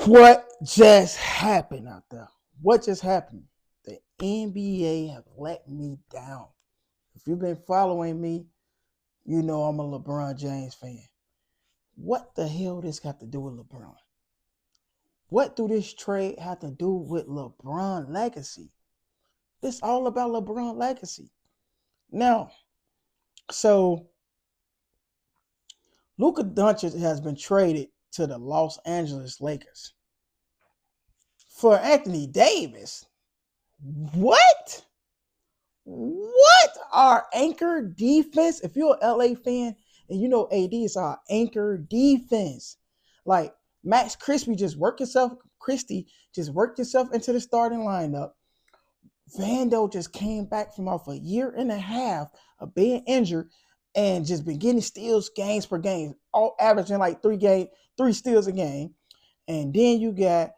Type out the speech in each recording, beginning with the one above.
What just happened out there? What just happened? The NBA have let me down. If you've been following me, you know I'm a LeBron James fan. What the hell this got to do with LeBron? What do this trade have to do with LeBron legacy? It's all about LeBron legacy. Now, so Luka Doncic has been traded to the Los Angeles Lakers for Anthony Davis. What? What our anchor defense? If you're an LA fan and you know AD is our anchor defense, like Max Christie just worked himself into the starting lineup. Vando just came back from off a year and a half of being injured and just been getting steals games per game, all averaging like three steals a game. And then you got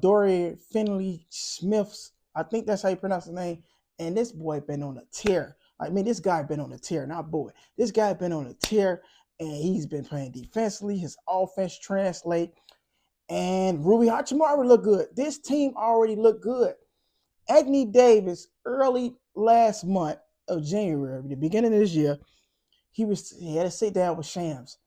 Dorian Finley Smiths. I think that's how you pronounce his name. And this boy been on a tear. I mean, this guy been on a tear, not boy. This guy been on a tear, and he's been playing defensively. His offense translate. And Ruby Hachimura look good. This team already looked good. Anthony Davis, early last month of January, the beginning of this year, he had to sit down with Shams.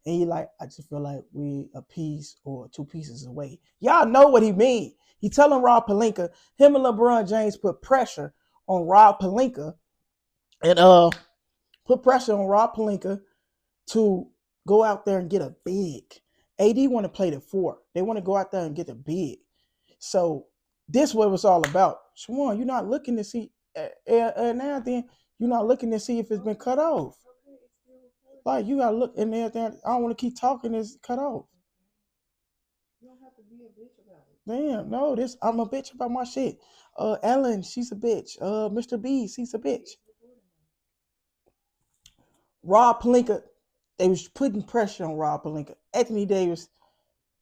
And he like, I just feel like we a piece or two pieces away. Y'all know what he mean. He telling Rob Pelinka, him and LeBron James put pressure on Rob Pelinka and to go out there and get a big. AD want to play the 4. They want to go out there and get a big. So this is what it's all about. Shawan, you're not looking to see now then you're not looking to see if it's been cut off. Like you gotta look in there. I don't want to keep talking. It's cut off. You don't have to be a bitch about it. Damn, no, I'm a bitch about my shit. Ellen, she's a bitch. Mr. B, he's a bitch. Rob Pelinka, they was putting pressure on Rob Pelinka. Anthony Davis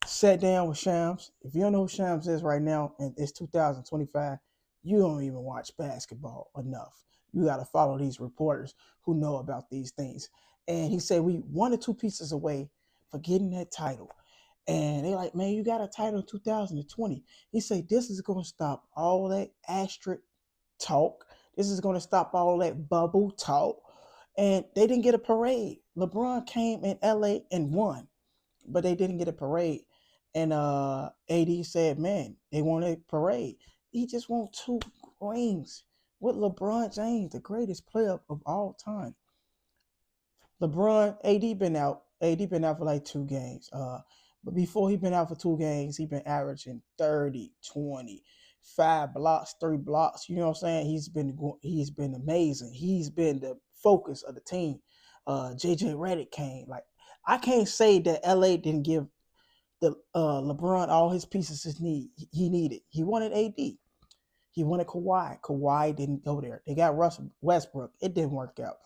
sat down with Shams. If you don't know who Shams is right now, and it's 2025, you don't even watch basketball enough. You got to follow these reporters who know about these things. And he said, we 1 or 2 pieces away for getting that title. And they like, man, you got a title in 2020. He said, this is going to stop all that asterisk talk. This is going to stop all that bubble talk. And they didn't get a parade. LeBron came in LA and won, but they didn't get a parade. And AD said, man, they want a parade. He just want 2 rings with LeBron James, the greatest player of all time. LeBron, AD been out. AD been out for like 2 games. But before he been out for 2 games, he been averaging 30, 20, 5 blocks, 3 blocks. You know what I'm saying? He's been amazing. He's been the focus of the team. JJ Redick came. Like I can't say that LA didn't give the LeBron all his pieces he needed. He wanted AD. He wanted Kawhi. Kawhi didn't go there. They got Russell Westbrook. It didn't work out.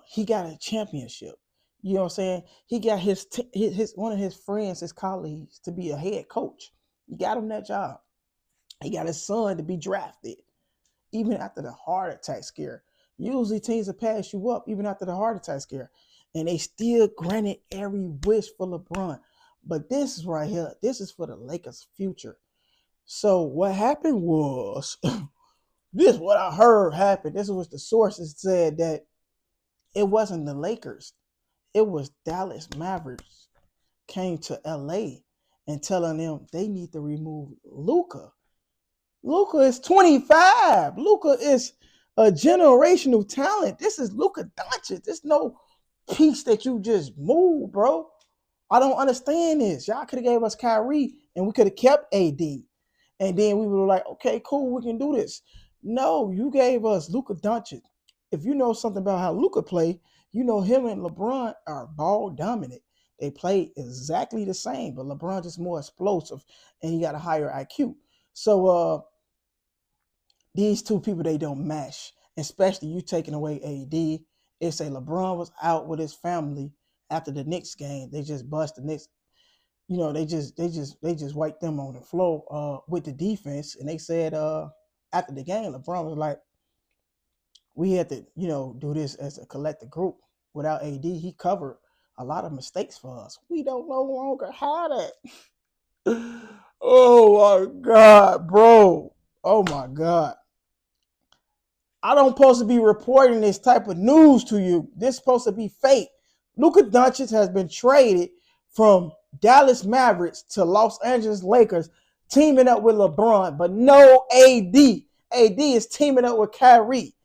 He got a championship. You know what I'm saying? He got his one of his friends, his colleagues, to be a head coach. He got him that job. He got his son to be drafted, even after the heart attack scare. Usually teams will pass you up even after the heart attack scare, and they still granted every wish for LeBron. But this is right here. This is for the Lakers' future. So what happened was, this is what I heard happened. This is what the sources said, that it wasn't the Lakers. It was Dallas Mavericks came to LA and telling them they need to remove Luka. Luka is 25. Luka is a generational talent. This is Luka Doncic. There's no piece that you just move, bro. I don't understand this. Y'all could have gave us Kyrie and we could have kept AD. And then we were like, okay, cool, we can do this. No, you gave us Luka Doncic. If you know something about how Luka play, you know him and LeBron are ball dominant. They play exactly the same, but LeBron is more explosive and he got a higher IQ. So these 2 people, they don't mesh, especially you taking away AD. They say LeBron was out with his family after the Knicks game. They just bust the Knicks. You know, they just wiped them on the floor with the defense. And they said after the game, LeBron was like, we had to, do this as a collective group. Without AD, he covered a lot of mistakes for us. We don't no longer have that. Oh my god, bro. Oh my god. I don't supposed to be reporting this type of news to you. This is supposed to be fake. Luka Doncic has been traded from Dallas Mavericks to Los Angeles Lakers, teaming up with LeBron, but no AD. AD is teaming up with Kyrie.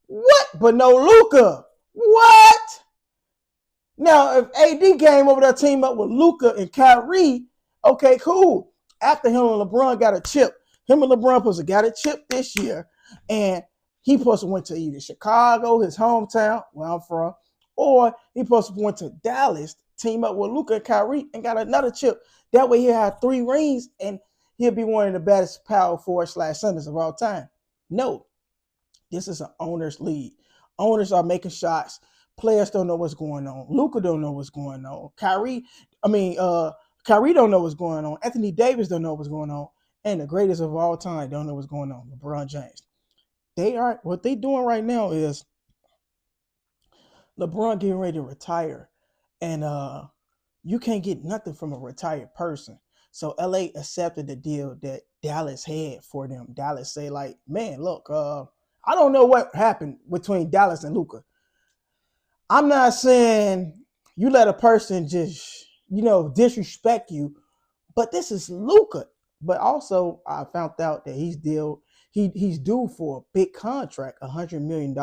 What? But no Luka. What? Now, if AD came over there team up with Luka and Kyrie, okay, cool. After him and LeBron got a chip, him and LeBron supposed to got a chip this year, and he supposed to went to either Chicago, his hometown, where I'm from, or he supposed to went to Dallas, team up with Luka and Kyrie, and got another chip. That way he had 3 rings, and he'll be one of the baddest power forward slash centers of all time. No, this is an owner's league. Owners are making shots. Players don't know what's going on. Luka don't know what's going on. Kyrie don't know what's going on. Anthony Davis don't know what's going on. And the greatest of all time don't know what's going on. LeBron James. What they doing right now is LeBron getting ready to retire, and you can't get nothing from a retired person. So LA accepted the deal that Dallas had for them. Dallas say like, man, look, I don't know what happened between Dallas and Luca. I'm not saying you let a person just, disrespect you, but this is Luca. But also, I found out that he's due for a big contract, $100 million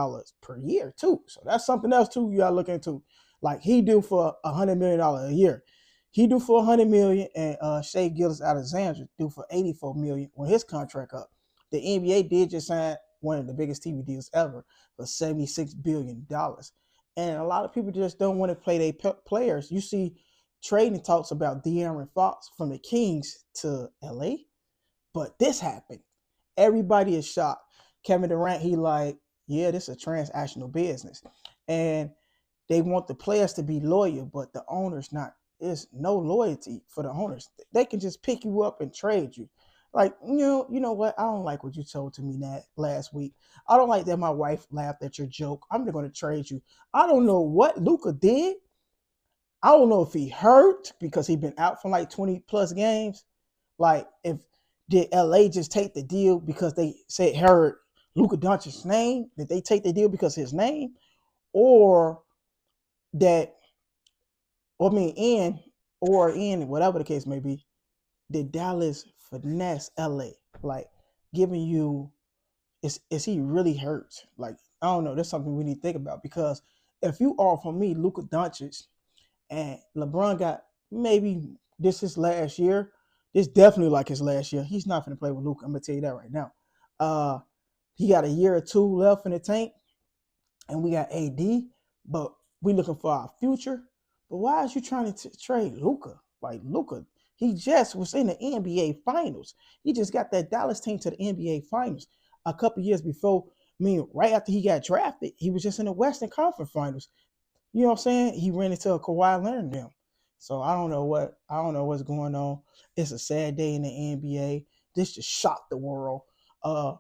per year too. So that's something else too you gotta look into. Like he due for $100 million a year. He due for $100 million, and Shea Gillis Alexander due for $84 million when his contract up. The NBA did just sign one of the biggest TV deals ever for $76 billion, and a lot of people just don't want to play their players. You see trading talks about De'Aaron Fox from the Kings to LA, but this happened. Everybody is shocked. Kevin Durant, he like, yeah, this is a transactional business, and they want the players to be loyal, but the owners not. There's no loyalty for the owners. They can just pick you up and trade you. Like, you know what? I don't like what you told to me that last week. I don't like that my wife laughed at your joke. I'm going to trade you. I don't know what Luca did. I don't know if he hurt because he been out for like 20 plus games. Like, if did LA just take the deal because they said heard Luka Doncic's name? Did they take the deal because of his name, or that, I mean, in whatever the case may be, did Dallas finesse LA, like giving you, is he really hurt? Like, I don't know. That's something we need to think about, because if you offer me Luka Doncic and LeBron got maybe this is last year. This definitely like his last year. He's not going to play with Luka. I'm gonna tell you that right now. Uh, he got a year or two left in the tank, and we got AD, but we looking for our future. But why is you trying to trade Luka? Like Luka, he just was in the NBA Finals. He just got that Dallas team to the NBA Finals a couple years before. I mean, right after he got drafted, he was just in the Western Conference Finals. You know what I'm saying? He ran into a Kawhi Leonard them. So I don't know what's going on. It's a sad day in the NBA. This just shocked the world. Uh,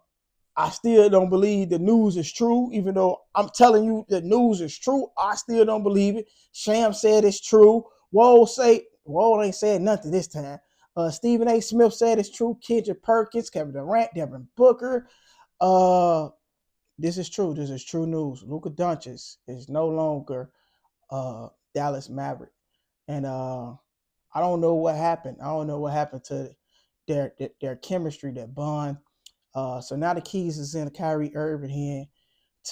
I still don't believe the news is true, even though I'm telling you the news is true. I still don't believe it. Sham said it's true. Whoa ain't said nothing this time. Stephen A. Smith said it's true. Kendrick Perkins, Kevin Durant, Devin Booker. Uh, this is true. This is true news. Luka Doncic is no longer Dallas Maverick, and I don't know what happened. I don't know what happened to their chemistry, their bond. So now the keys is in Kyrie Irving hand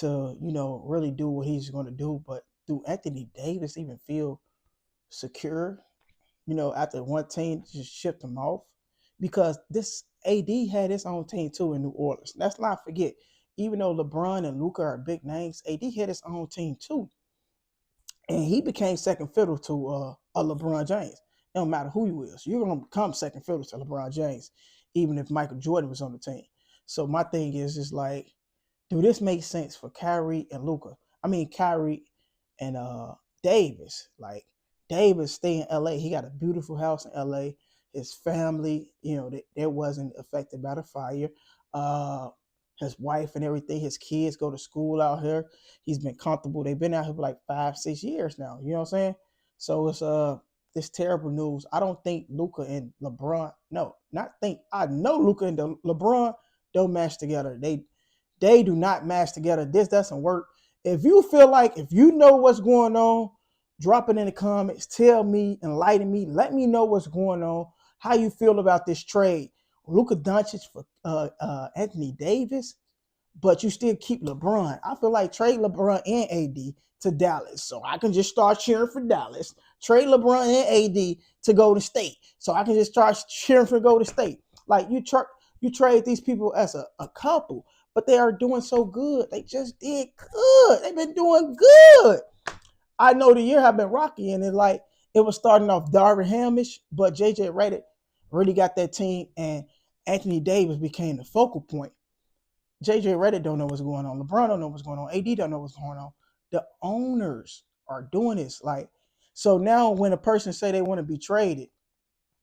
to, really do what he's going to do. But do Anthony Davis even feel secure, after one team just shipped him off? Because this AD had his own team too in New Orleans. Let's not forget, even though LeBron and Luka are big names, AD had his own team too, and he became second fiddle to a LeBron James. It don't matter who you is, you're gonna become second fiddle to LeBron James, even if Michael Jordan was on the team. So my thing is just like, do this make sense for Kyrie and Luca? I mean, Kyrie and Davis. Like, Davis stay in LA. He got a beautiful house in LA. His family, they wasn't affected by the fire. Uh, his wife and everything, his kids go to school out here. He's been comfortable. They've been out here for like 5, 6 years now. You know what I'm saying? So it's this terrible news. I don't think Luka and LeBron. No, not think. I know Luka and LeBron don't match together. They do not match together. This doesn't work. If you feel like if you know what's going on, drop it in the comments. Tell me, enlighten me. Let me know what's going on. How you feel about this trade? Luka Doncic for Anthony Davis, but you still keep LeBron. I feel like trade LeBron and AD to Dallas, so I can just start cheering for Dallas. Trade LeBron and AD to Golden State, so I can just start cheering for Golden State. Like you trade these people as a couple, but they are doing so good. They just did good. They've been doing good. I know the year have been rocky, and it was starting off Darvin Hamish, but JJ Redick really got that team, and Anthony Davis became the focal point. JJ Redick don't know what's going on. LeBron don't know what's going on. AD don't know what's going on. The owners are doing this. Like, so now when a person say they want to be traded,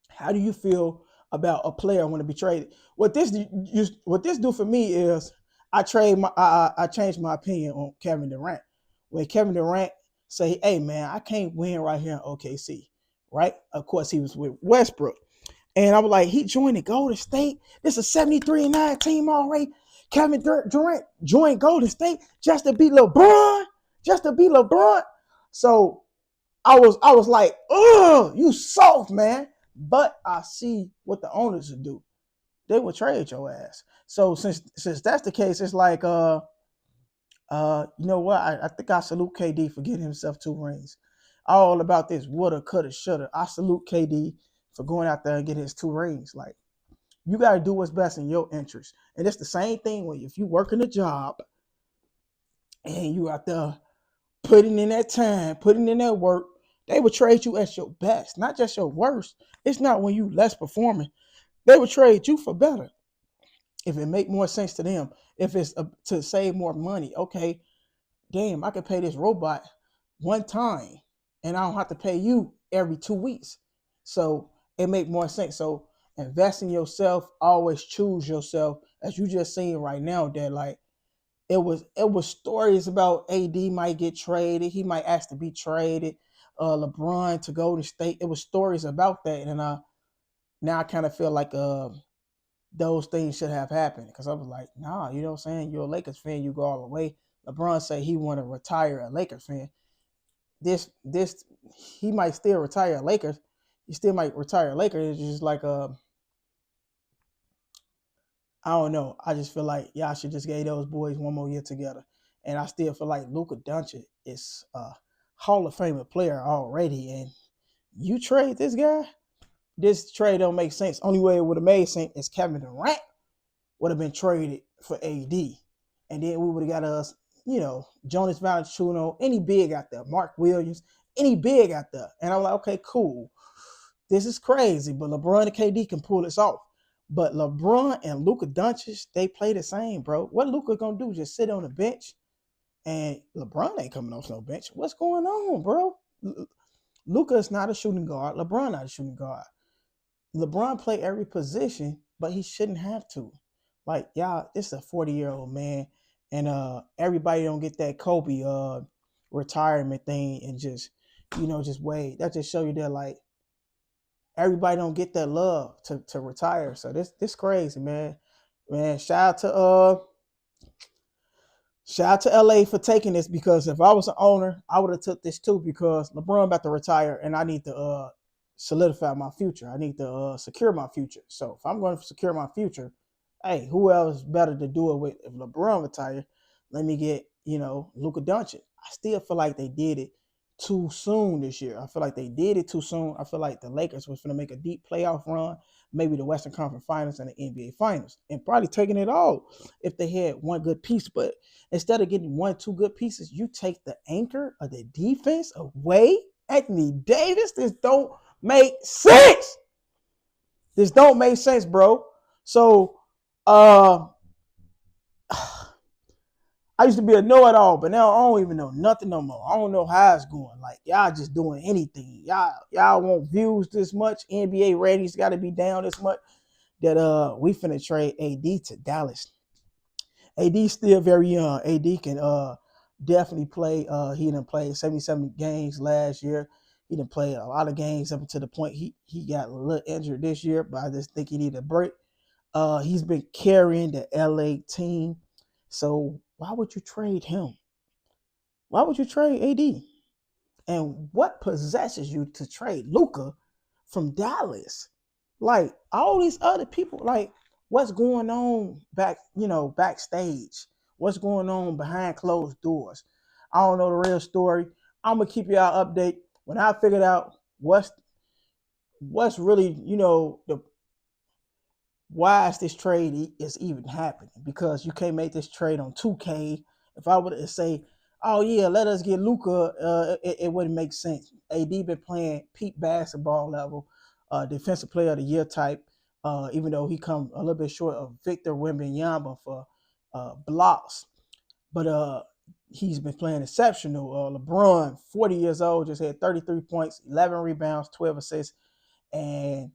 how do you feel about a player want to be traded? What this do for me is I changed my opinion on Kevin Durant. When Kevin Durant say, "Hey man, I can't win right here in OKC," right? Of course he was with Westbrook. And I was like, he joined the Golden State. This is a 73-9 team already. Kevin Durant joined Golden State just to beat LeBron. Just to beat LeBron. So I was like, oh, you soft, man. But I see what the owners would do. They would trade your ass. So since that's the case, it's like you know what? I think I salute KD for getting himself 2 rings. All about this woulda, coulda, shoulda. I salute KD for going out there and getting his 2 rings. Like, you got to do what's best in your interest. And it's the same thing when if you working a job and you out there putting in that time, putting in that work, they would trade you at your best, not just your worst. It's not when you less performing. They would trade you for better if it make more sense to them. If it's to save more money, okay, damn, I could pay this robot one time and I don't have to pay you every 2 weeks. So it make more sense. So invest in yourself, always choose yourself. As you just seen right now, that like it was stories about AD might get traded, he might ask to be traded, LeBron to go to state. It was stories about that. And now I kind of feel like those things should have happened because I was like, nah, you know what I'm saying? You're a Lakers fan, you go all the way. LeBron say he want to retire a Lakers fan. This he might still retire a Lakers. He still might retire a Lakers. It's just like I don't know. I just feel like y'all should just give those boys one more year together. And I still feel like Luka Doncic is a Hall of Fame player already. And you trade this guy, this trade don't make sense. Only way it would have made sense is Kevin Durant would have been traded for AD. And then we would have got us, Jonas Valanciunas, any big out there, Mark Williams, any big out there. And I'm like, okay, cool. This is crazy, but LeBron and KD can pull this off. But LeBron and Luka Doncic, they play the same, bro. What Luka gonna do? Just sit on the bench? And LeBron ain't coming off no bench. What's going on, bro? Luka is not a shooting guard. LeBron not a shooting guard. LeBron play every position, but he shouldn't have to. Like, y'all, this is a 40-year-old man, and everybody don't get that Kobe retirement thing and just wait. That just show you that like everybody don't get that love to retire. So this crazy, man. Man, shout out to LA for taking this because if I was an owner, I would have took this too because LeBron about to retire and I need to solidify my future. I need to secure my future. So if I'm going to secure my future, hey, who else better to do it with? If LeBron retire, let me get Luka Doncic. I still feel like they did it too soon this year. I feel like they did it too soon. I feel like the Lakers was going to make a deep playoff run, maybe the Western Conference Finals and the NBA Finals, and probably taking it all if they had one good piece. But instead of getting 1, 2 good pieces, you take the anchor of the defense away. Anthony Davis, this don't make sense. This don't make sense, bro. So, I used to be a know-it-all, but now I don't even know nothing no more. I don't know how it's going. Like, y'all just doing anything. Y'all want views this much. NBA ratings got to be down this much that we finna trade AD to Dallas. AD still very young. AD can definitely play. He didn't play 77 games last year. He didn't play a lot of games up until the point he got a little injured this year, but I just think he needed a break. He's been carrying the LA team. So why would you trade him? Why would you trade AD? And what possesses you to trade Luka from Dallas? Like all these other people, like what's going on backstage? What's going on behind closed doors? I don't know the real story. I'm gonna keep y'all update when I figured out what's really, the why is this trade is even happening, because you can't make this trade on 2K. If I were to say, oh yeah, let us get Luka, it wouldn't make sense. AD been playing peak basketball level, defensive player of the year type, even though he come a little bit short of Victor Wembanyama for blocks, but he's been playing exceptional. LeBron, 40 years old, just had 33 points, 11 rebounds, 12 assists, and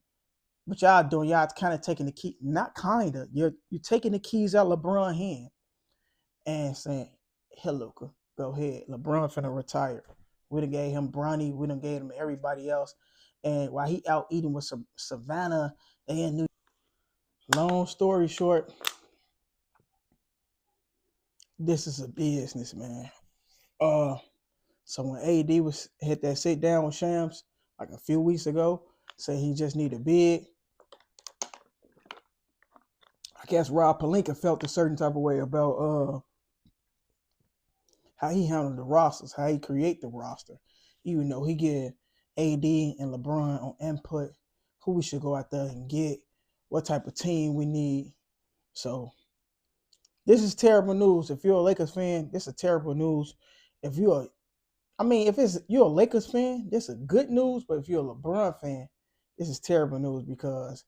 what y'all doing? Y'all kind of taking the key, not kinda. You're taking the keys out of LeBron's hand and saying, "Here, Luka, go ahead. LeBron finna retire. We done gave him Bronny. We done gave him everybody else, and while he out eating with some Savannah, they in New. Long story short, this is a business, man. Uh, so when AD was hit that sit down with Shams like a few weeks ago, say he just need a bid. I guess Rob Palinka felt a certain type of way about how he handled the rosters, how he create the roster. Even though he get AD and LeBron on input, who we should go out there and get, what type of team we need. So this is terrible news. If you're a Lakers fan, this is terrible news. If you're, if you're a Lakers fan, this is good news. But if you're a LeBron fan, this is terrible news, because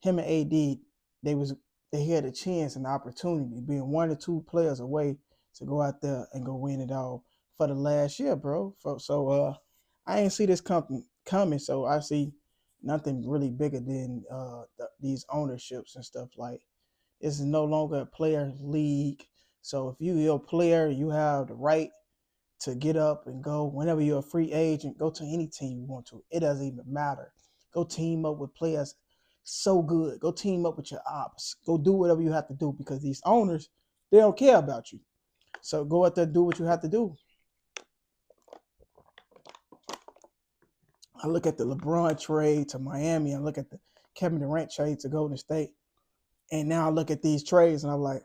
him and AD, they was they had a chance and opportunity, being one or two players away to go out there and go win it all for the last year, bro. So I ain't see this coming. So I see nothing really bigger than these ownerships and stuff. Like, this is no longer a player league. So if you're a player, you have the right to get up and go whenever you're a free agent. Go to any team you want to. It doesn't even matter. Go team up with players so good. Go team up with your ops. Go do whatever you have to do, because these owners, they don't care about you. So go out there, do what you have to do. I look at the LeBron trade to Miami. I look at the Kevin Durant trade to Golden State. And now I look at these trades and I'm like,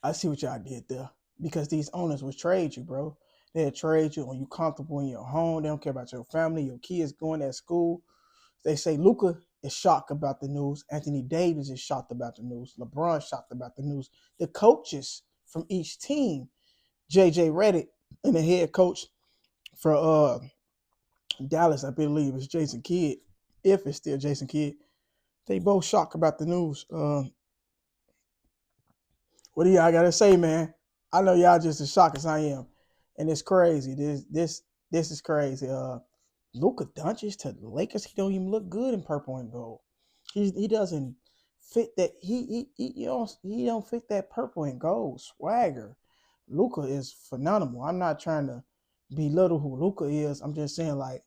I see what y'all did there. Because these owners will trade you, bro. They'll trade you when you're comfortable in your home. They don't care about your family, your kids going to school. They say Luka is shocked about the news. Anthony Davis is shocked about the news. LeBron shocked about the news. The coaches from each team, JJ Redick and the head coach for Dallas, I believe, is Jason Kidd. If it's still Jason Kidd, they both shocked about the news. What do y'all gotta say, man? I know y'all just as shocked as I am, and it's crazy. This is crazy. Luka Doncic to the Lakers. He don't even look good in purple and gold. He doesn't fit that. He don't fit that purple and gold swagger. Luka is phenomenal. I'm not trying to belittle who Luka is. I'm just saying, like,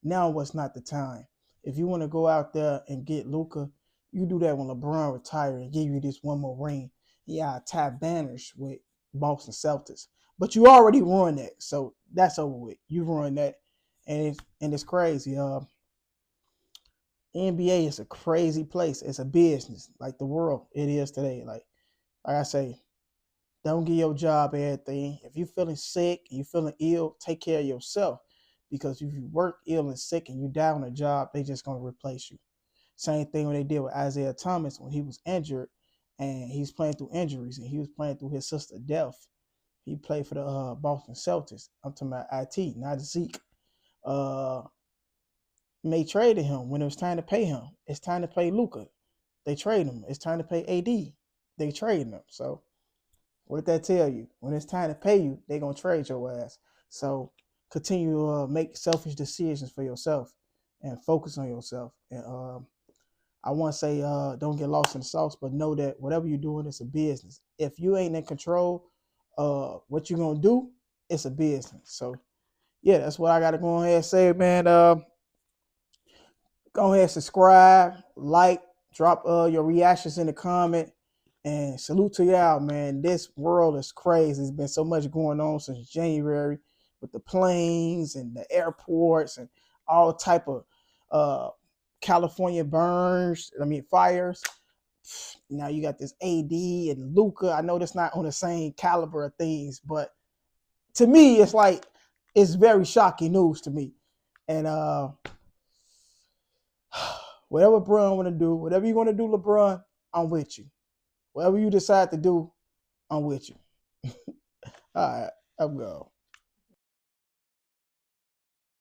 now was not the time. If you want to go out there and get Luka, you do that when LeBron retire and give you this one more ring. Yeah, tie banners with Boston Celtics. But you already ruined that. So that's over with. You ruined that. And it's crazy. NBA is a crazy place. It's a business, like the world it is today. Like I say, don't give your job everything. If you're feeling sick, you feeling ill, take care of yourself. Because if you work ill and sick and you die on a job, they just gonna replace you. Same thing when they did with Isaiah Thomas when he was injured and he's playing through injuries and he was playing through his sister death. He played for the Boston Celtics. I'm talking about IT, not Zeke. Uh, they traded him when it was time to pay him. It's time to pay Luka. They trade him. It's time to pay AD. They trade him. So what did that tell you? When it's time to pay you, they gonna trade your ass. So continue to make selfish decisions for yourself and focus on yourself. And I want to say, don't get lost in the sauce, but know that whatever you're doing, it's a business. If you ain't in control, what you're gonna do, it's a business. So yeah, that's what I got to go ahead and say, man. Go ahead, subscribe, like, drop your reactions in the comment, and salute to y'all, man. This world is crazy. There's been so much going on since January with the planes and the airports and all type of uh, California burns. I mean fires. Now you got this AD and Luka. I know that's not on the same caliber of things, but to me, it's like it's very shocking news to me. And whatever LeBron want to do, whatever you want to do, LeBron, I'm with you. Whatever you decide to do, I'm with you. All right, I'm going.